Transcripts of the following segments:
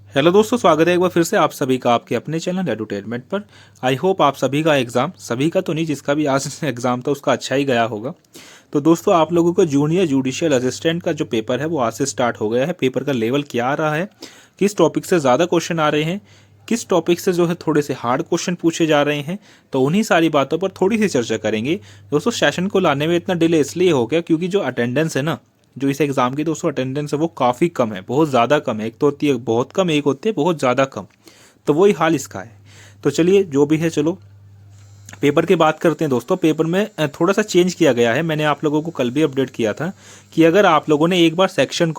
Hello दोस्तों, स्वागत है एक बार फिर से आप सभी का आपके अपने चैनल एडुटेनमेंट पर। आई होप आप सभी का एग्ज़ाम, सभी का तो नहीं, जिसका भी आज एग्ज़ाम था उसका अच्छा ही गया होगा। तो दोस्तों, आप लोगों को जूनियर जुडिशियल असिस्टेंट का जो पेपर है वो आज से स्टार्ट हो गया है। पेपर का लेवल क्या आ रहा है, किस टॉपिक से ज़्यादा क्वेश्चन आ रहे हैं, किस टॉपिक से जो है थोड़े से हार्ड क्वेश्चन पूछे जा रहे हैं, तो उन्हीं सारी बातों पर थोड़ी सी चर्चा करेंगे। दोस्तों, सेशन को लाने में इतना डिले इसलिए हो गया क्योंकि जो अटेंडेंस है ना, जो इस एग्ज़ाम की दोस्तों अटेंडेंस है वो काफ़ी कम है, बहुत ज़्यादा कम है। एक तो होती है बहुत कम, एक होती है बहुत ज़्यादा कम। तो वही हाल इसका है। तो चलिए जो भी है, चलो पेपर की बात करते हैं। दोस्तों, पेपर में थोड़ा सा चेंज किया गया है। मैंने आप लोगों को कल भी अपडेट किया था कि अगर आप लोगों ने एक बार सेक्शन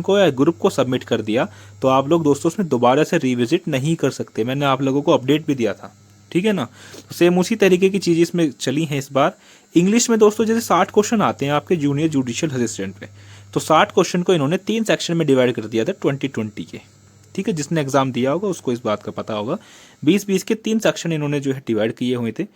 को या ग्रुप को सबमिट कर दिया तो आप लोग दोस्तों उसमें दोबारा से रिविजिट नहीं कर सकते। मैंने आप लोगों को अपडेट भी दिया था, ठीक है ना। तो सेम उसी तरीके की चीज़ इसमें चली हैं इस बार। इंग्लिश में दोस्तों जैसे 60 क्वेश्चन आते हैं आपके जूनियर जुडिशियल असिस्टेंट पे, तो 60 क्वेश्चन को इन्होंने 3 सेक्शन में डिवाइड कर दिया था 2020 के। ठीक है, जिसने एग्जाम दिया होगा उसको इस बात का पता होगा। 20-20 के 3 सेक्शन इन्होंने जो है डिवाइड किए हुए थे।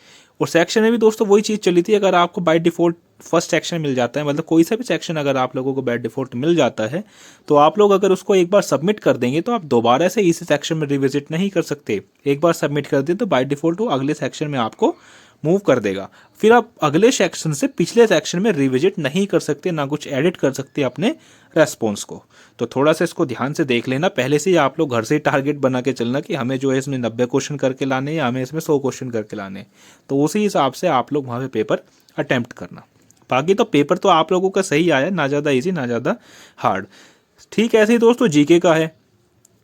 और सेक्शन में भी दोस्तों वही चीज़ चली थी, अगर आपको बाय डिफॉल्ट फर्स्ट सेक्शन मिल जाता है, मतलब कोई सा भी सेक्शन अगर आप लोगों को बाय डिफॉल्ट मिल जाता है, तो आप लोग अगर उसको एक बार सबमिट कर देंगे तो आप दोबारा से इसी सेक्शन में रिविजिट नहीं कर सकते। एक बार सबमिट कर दें तो बाय डिफॉल्ट वो अगले सेक्शन में आपको मूव कर देगा। फिर आप अगले सेक्शन से पिछले सेक्शन में रिविजिट नहीं कर सकते, ना कुछ एडिट कर सकते अपने रेस्पॉन्स को। तो थोड़ा सा इसको ध्यान से देख लेना। पहले से ही आप लोग घर से ही टारगेट बना के चलना कि हमें जो है इसमें 90 क्वेश्चन करके लाने या हमें इसमें 100 क्वेश्चन करके लाने। तो उसी हिसाब से आप लोग वहाँ पे पेपर अटेम्प्ट करना। बाकी तो पेपर तो आप लोगों का सही आया, ना ज़्यादा ईजी ना ज़्यादा हार्ड। ठीक ऐसे ही दोस्तों जीके का है।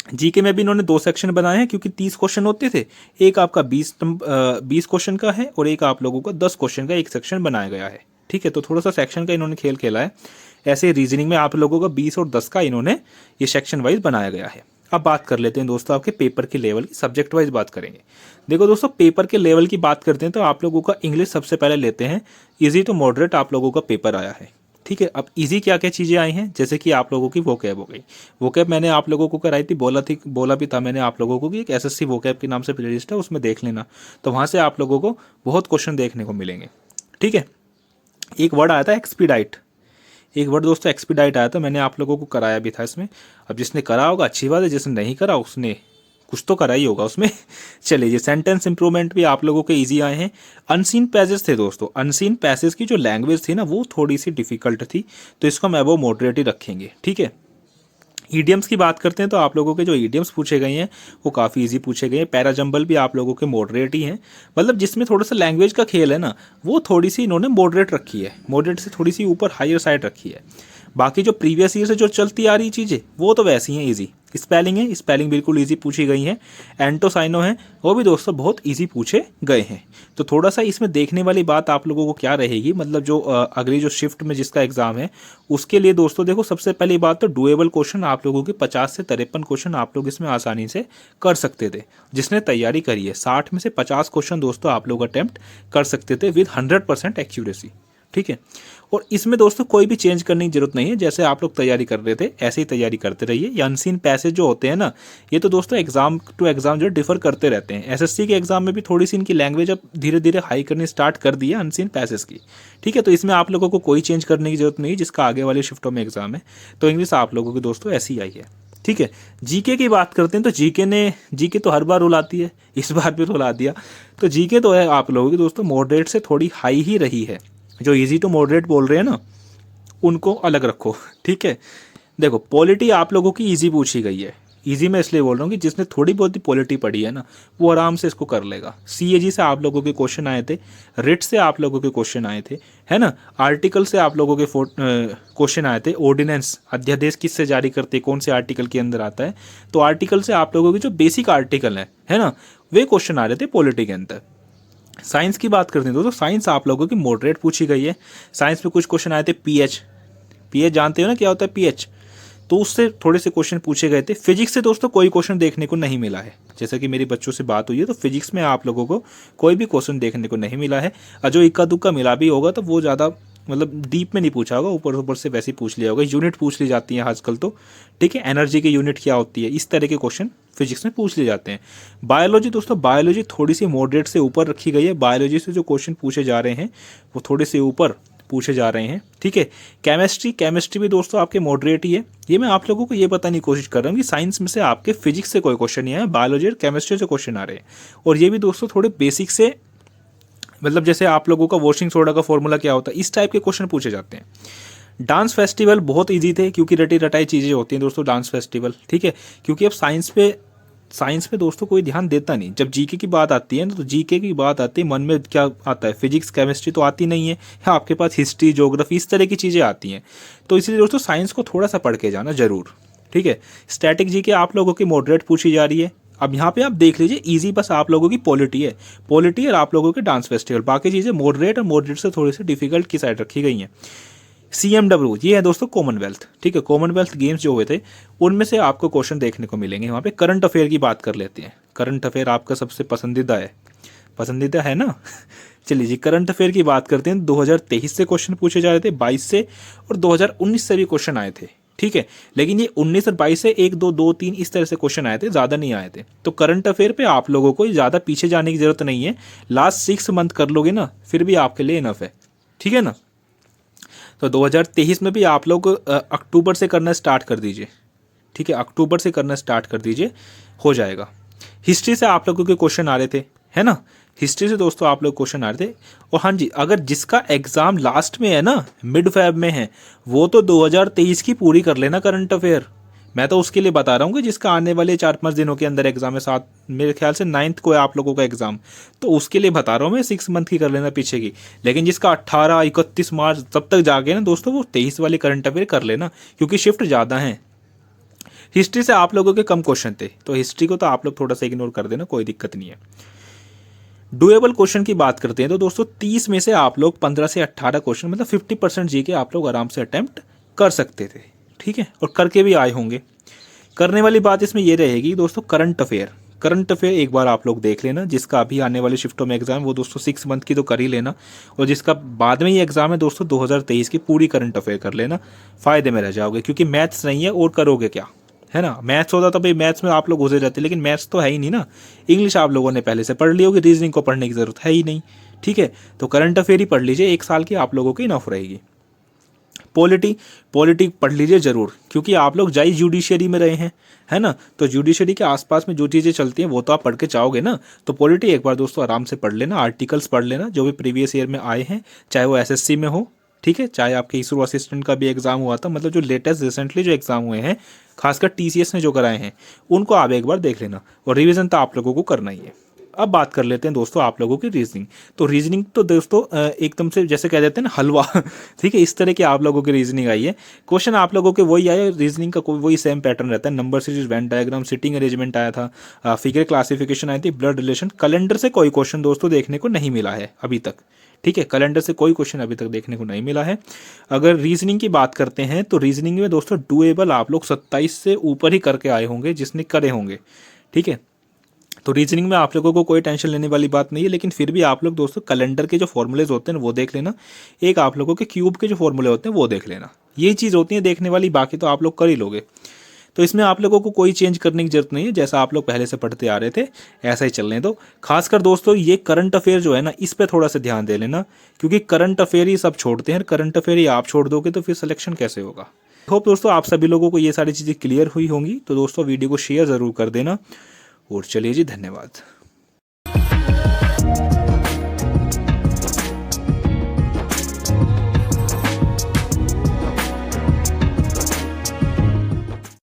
जीके में भी इन्होंने 2 सेक्शन बनाए हैं क्योंकि 30 क्वेश्चन होते थे। एक आपका 20 क्वेश्चन का है और एक आप लोगों का 10 क्वेश्चन का एक सेक्शन बनाया गया है। ठीक है, तो थोड़ा सा सेक्शन का इन्होंने खेल खेला है। ऐसे रीजनिंग में आप लोगों का 20 और 10 का इन्होंने ये सेक्शन वाइज बनाया गया है। अब बात कर लेते हैं दोस्तों आपके पेपर के लेवल की, सब्जेक्ट वाइज बात करेंगे। देखो दोस्तों, पेपर के लेवल की बात करते हैं तो आप लोगों का इंग्लिश सबसे पहले लेते हैं। ईजी टू मॉडरेट आप लोगों का पेपर आया है। ठीक है, अब इजी क्या क्या चीज़ें आई हैं, जैसे कि आप लोगों की वोकैब हो गई। वोकैब मैंने आप लोगों को कराई थी, बोला भी था मैंने आप लोगों को कि एक एसएससी वोकैब के नाम से प्लेलिस्ट है, उसमें देख लेना। तो वहाँ से आप लोगों को बहुत क्वेश्चन देखने को मिलेंगे। ठीक है, एक वर्ड आया था एक्सपीडाइट। एक वर्ड दोस्तों एक्सपीडाइट आया था, मैंने आप लोगों को कराया भी था इसमें। अब जिसने करा होगा अच्छी बात है, जिसने नहीं करा उसने कुछ तो करा ही होगा उसमें। चलिए, ये सेंटेंस इंप्रूवमेंट भी आप लोगों के इजी आए हैं। अनसीन पैसेज थे दोस्तों, अनसीन पैसेज की जो लैंग्वेज थी ना वो थोड़ी सी डिफिकल्ट थी, तो इसको हम एबो मॉडरेट ही रखेंगे। ठीक है, ईडियम्स की बात करते हैं तो आप लोगों के जो ईडियम्स पूछे गए हैं वो काफ़ी इजी पूछे गए हैं। पैराजंबल भी आप लोगों के मॉडरेट ही हैं, मतलब जिसमें थोड़ा सा लैंग्वेज का खेल है ना वो थोड़ी सी इन्होंने मॉडरेट रखी है, मॉडरेट से थोड़ी सी ऊपर हायर साइड रखी है। बाकी जो प्रीवियस ईयर से जो चलती आ रही चीज़ें वो तो वैसी हैं इजी। स्पेलिंग है, स्पेलिंग बिल्कुल इजी पूछी गई है। एंटोसाइनो है, वो भी दोस्तों बहुत इजी पूछे गए हैं। तो थोड़ा सा इसमें देखने वाली बात आप लोगों को क्या रहेगी, मतलब जो अगली जो शिफ्ट में जिसका एग्जाम है उसके लिए दोस्तों देखो, सबसे पहली बात तो डुएबल क्वेश्चन आप लोगों के 50 से 53 क्वेश्चन आप लोग इसमें आसानी से कर सकते थे। जिसने तैयारी करी है 60 में से 50 क्वेश्चन दोस्तों आप लोग अटेम्प्ट कर सकते थे विद 100% एक्यूरेसी। ठीक है, और इसमें दोस्तों कोई भी चेंज करने की जरूरत नहीं है, जैसे आप लोग तैयारी कर रहे थे ऐसे ही तैयारी करते रहिए। ये अनसीन पैसेज जो होते हैं ना, ये तो दोस्तों एग्जाम टू एग्जाम जो डिफर करते रहते हैं। एसएससी के एग्जाम में भी थोड़ी सी इनकी लैंग्वेज अब धीरे धीरे हाई करनी स्टार्ट कर दी है अनसीन पैसेज की। ठीक है, तो इसमें आप लोगों को कोई चेंज करने की जरूरत नहीं, जिसका आगे वाले शिफ्टों में एग्जाम है। तो इंग्लिश आप लोगों की दोस्तों ऐसी आई है। ठीक है, जीके की बात करते हैं तो जीके तो हर बार रुल आती है, इस बार भी रुला दिया। तो जीके तो है आप लोगों की दोस्तों मॉडरेट से थोड़ी हाई ही रही है। जो इजी टू मॉडरेट बोल रहे हैं ना उनको अलग रखो। ठीक है, देखो पॉलिटी आप लोगों की इजी पूछी गई है। इजी मैं इसलिए बोल रहा हूँ कि जिसने थोड़ी बहुत ही पॉलिटी पढ़ी है ना वो आराम से इसको कर लेगा। सीएजी से आप लोगों के क्वेश्चन आए थे, रिट से आप लोगों के क्वेश्चन आए थे, है ना। आर्टिकल से आप लोगों के क्वेश्चन आए थे। ऑर्डिनेंस अध्यादेश किससे जारी करते, कौन से आर्टिकल के अंदर आता है, तो आर्टिकल से आप लोगों के जो बेसिक आर्टिकल है ना, वे क्वेश्चन आ रहे थे पॉलिटी के अंदर। साइंस की बात करते हैं दोस्तों, साइंस आप लोगों की मॉडरेट पूछी गई है। साइंस में कुछ क्वेश्चन आए थे पीएच, पीएच जानते हो ना क्या होता है पीएच, तो उससे थोड़े से क्वेश्चन पूछे गए थे। फिजिक्स से दोस्तों कोई क्वेश्चन देखने को नहीं मिला है, जैसा कि मेरी बच्चों से बात हुई है तो फिजिक्स में आप लोगों को कोई भी क्वेश्चन देखने को नहीं मिला है। और जो इक्का दुक्का मिला भी होगा तो वो ज़्यादा मतलब डीप में नहीं पूछा होगा, ऊपर ऊपर से वैसे ही पूछ लिया होगा। यूनिट पूछ ली जाती है आजकल तो। ठीक है, एनर्जी की यूनिट क्या होती है, इस तरह के क्वेश्चन फिजिक्स में पूछ लिए जाते हैं। बायोलॉजी दोस्तों, बायोलॉजी थोड़ी सी मॉडरेट से ऊपर रखी गई है। बायोलॉजी से जो क्वेश्चन पूछे जा रहे हैं वो थोड़े से ऊपर पूछे जा रहे हैं। ठीक है, केमिस्ट्री भी दोस्तों आपके मॉडरेट ही है। ये मैं आप लोगों को ये बताने की कोशिश कर रहा हूँ कि साइंस में से आपके फिजिक्स से कोई क्वेश्चन नहीं आया, बायोलॉजी और केमिस्ट्री से क्वेश्चन आ रहे हैं। और ये भी दोस्तों थोड़े बेसिक से, मतलब जैसे आप लोगों का वॉशिंग सोडा का फॉर्मूला क्या होता है, इस टाइप के क्वेश्चन पूछे जाते हैं। डांस फेस्टिवल बहुत इजी थे, क्योंकि रटी रटाई चीज़ें होती हैं दोस्तों डांस फेस्टिवल। ठीक है, क्योंकि अब साइंस पे दोस्तों कोई ध्यान देता नहीं। जब जीके की बात आती है ना, तो जीके की बात आती है, मन में क्या आता है, फिजिक्स केमिस्ट्री तो आती नहीं है, आपके पास हिस्ट्री ज्योग्राफी इस तरह की चीज़ें आती हैं। तो इसलिए दोस्तों साइंस को थोड़ा सा पढ़ के जाना जरूर। ठीक है, स्टैटिक जीके आप लोगों की मॉडरेट पूछी जा रही है। अब यहाँ पे आप देख लीजिए, इजी बस आप लोगों की पॉलिटी है, पॉलिटी और आप लोगों के डांस फेस्टिवल, बाकी चीज़ें मॉडरेट और मॉडरेट से थोड़ी सी डिफिकल्ट की साइड रखी गई हैं। CMW ये है दोस्तों कॉमनवेल्थ। ठीक है, कॉमनवेल्थ गेम्स जो हुए थे उनमें से आपको क्वेश्चन देखने को मिलेंगे। वहाँ पे करंट अफेयर की बात कर लेते हैं। करंट अफेयर आपका सबसे पसंदीदा है ना। चलिए जी, करंट अफेयर की बात करते हैं। 2023 से क्वेश्चन पूछे जा रहे थे, 22 से और 2019 से भी क्वेश्चन आए थे। ठीक है, लेकिन ये 19 और 22 से 1 2 2 3 इस तरह से क्वेश्चन आए थे, ज़्यादा नहीं आए थे। तो करंट अफेयर पे आप लोगों को ज़्यादा पीछे जाने की जरूरत नहीं है। लास्ट 6 मंथ कर लोगे ना, फिर भी आपके लिए इनफ है। ठीक है ना। तो 2023 में भी आप लोग अक्टूबर से करना स्टार्ट कर दीजिए। ठीक है, अक्टूबर से करना स्टार्ट कर दीजिए, हो जाएगा। हिस्ट्री से आप लोगों के क्वेश्चन आ रहे थे, है ना। हिस्ट्री से दोस्तों आप लोग क्वेश्चन आ रहे थे। और हाँ जी, अगर जिसका एग्जाम लास्ट में है ना, मिड फेब में है, वो तो 2023 की पूरी कर लेना करंट अफेयर। मैं तो उसके लिए बता रहा हूँ कि जिसका आने वाले 4-5 दिनों के अंदर एग्जाम है, 7 मेरे ख्याल से 9th को है आप लोगों का एग्जाम, तो उसके लिए बता रहा हूँ मैं 6 मंथ की कर लेना पीछे की। लेकिन जिसका 18-31 मार्च तब तक जाके ना दोस्तों, वो 23 वाली करंट अफेयर कर लेना, क्योंकि शिफ्ट ज़्यादा है। हिस्ट्री से आप लोगों के कम क्वेश्चन थे, तो हिस्ट्री को तो आप लोग थोड़ा सा इग्नोर कर देना, कोई दिक्कत नहीं है। डुएबल क्वेश्चन की बात करते हैं तो दोस्तों 30 में से आप लोग 15 से 18 क्वेश्चन, मतलब 50% जी के आप लोग आराम से अटेम्प्ट कर सकते थे। ठीक है, और करके भी आए होंगे। करने वाली बात इसमें ये रहेगी दोस्तों, करंट अफेयर एक बार आप लोग देख लेना। जिसका अभी आने वाले शिफ्टों में एग्जाम, वो दोस्तों 6 मंथ की तो कर ही लेना। और जिसका बाद में ये एग्जाम है दोस्तों 2023 की, पूरी करंट अफेयर कर लेना, फायदे में रह जाओगे। क्योंकि मैथ्स नहीं है और करोगे क्या, है ना। मैथ्स होता तो भाई मैथ्स में आप लोग घुसे रहते, लेकिन मैथ्स तो है ही नहीं ना। इंग्लिश आप लोगों ने पहले से पढ़ ली होगी, रीजनिंग को पढ़ने की जरूरत है ही नहीं। ठीक है, तो करंट अफेयर ही पढ़ लीजिए, 1 साल की आप लोगों की इनफ रहेगी। पॉलिटी पढ़ लीजिए जरूर, क्योंकि आप लोग जाई जुडिशियरी में रहे हैं, है ना। तो जुडिशियरी के आसपास में जो चीज़ें चलती हैं वो तो आप पढ़ के चाहोगे ना। तो पॉलिटी एक बार दोस्तों आराम से पढ़ लेना, आर्टिकल्स पढ़ लेना जो भी प्रीवियस ईयर में आए हैं, चाहे वो SSC में हो, ठीक है, चाहे आपके इसरो असिस्टेंट का भी एग्जाम हुआ था, मतलब जो लेटेस्ट रिसेंटली जो एग्जाम हुए हैं, खासकर TCS ने जो कराए हैं, उनको आप एक बार देख लेना। और रिवीजन तो आप लोगों को करना ही है। अब बात कर लेते हैं दोस्तों आप लोगों की रीजनिंग। तो रीजनिंग तो दोस्तों एकदम से जैसे कह देते हैं ना, हलवा। ठीक है, इस तरह की आप लोगों की रीजनिंग आई है। क्वेश्चन आप लोगों के वही आए, रीजनिंग का कोई वही सेम पैटर्न रहता है। Number series, Venn diagram, sitting arrangement आया था, फिगर क्लासिफिकेशन आई थी, ब्लड रिलेशन। कैलेंडर से कोई क्वेश्चन दोस्तों देखने को नहीं मिला है अभी तक। ठीक है, कैलेंडर से कोई क्वेश्चन अभी तक देखने को नहीं मिला है। अगर रीजनिंग की बात करते हैं तो रीजनिंग में दोस्तों डुएबल आप लोग 27 से ऊपर ही करके आए होंगे, जिसने करे होंगे। ठीक है, तो रीजनिंग में आप लोगों को कोई टेंशन लेने वाली बात नहीं है। लेकिन फिर भी आप लोग दोस्तों कैलेंडर के जो फॉर्मूलेज होते हैं वो देख लेना, एक आप लोगों के क्यूब के जो फॉर्मूले होते हैं वो देख लेना। ये चीज़ होती है देखने वाली, बाकी तो आप लोग कर ही लोगे। तो इसमें आप लोगों को कोई चेंज करने की जरूरत नहीं है, जैसा आप लोग पहले से पढ़ते आ रहे थे ऐसा ही चलने दो। खासकर दोस्तों ये करंट अफेयर जो है ना, इस पर थोड़ा सा ध्यान दे लेना, क्योंकि करंट अफेयर ही सब छोड़ते हैं। करंट अफेयर ही आप छोड़ दोगे तो फिर सिलेक्शन कैसे होगा। होप दोस्तों आप सभी लोगों को ये सारी चीज़ें क्लियर हुई होंगी। तो दोस्तों वीडियो को शेयर ज़रूर कर देना, और चलिए जी, धन्यवाद।